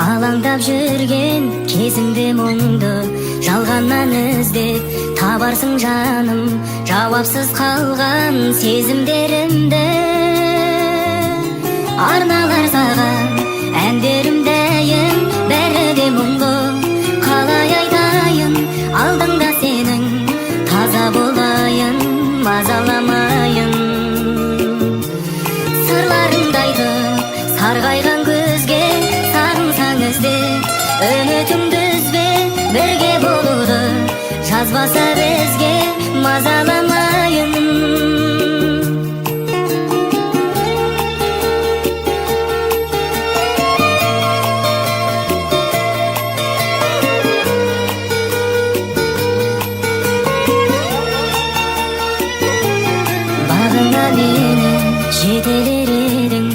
Алаңдап жүрген кезіңде мұңды жалғаннан іздеп табарсың жаным, жауапсыз қалған сезімдерімді. Арналар саған әндерім дәйім, бәрі де мұңды. Қалай айтайын, алдыңда сенің, таза болайын, мазаламайын. Сырларыңды айтып сарғайған көзге үмітіңді үзбе, бірге болуды жазбаса бізге мазаламайын. Бағыңа мені жетелер едің,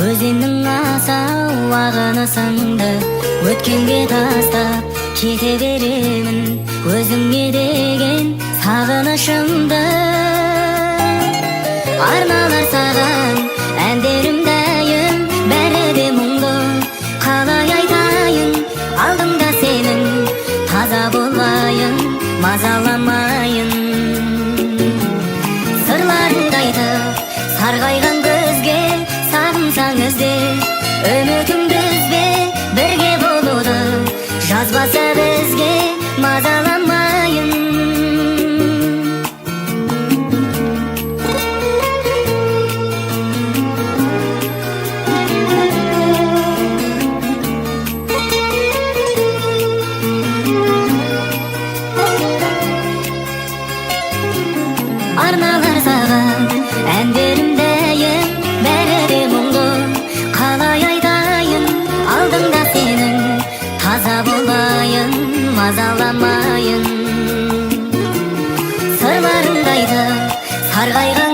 өзеннің асау ағыны сынды. Өткенге тастап кете беремін, өзіңе деген сағынышымды. Арналар саған әндерім дәйім, бәрі де мұңды. Қалай айтайын, алдыңда сенің, таза болайын, мазаламайын. Сырларыңды айтып сарғайған көзге сағынсаң ізде, үмітіңді үзбе, бірге болуды жазбаса бізге мазаламайын. Арналар саған әндерім дәйім, бәрі де мұңды. Қалай айтайын, алдыңда сенің, таза болайын, мазаламайын. Сырларыңды айтып сарғайған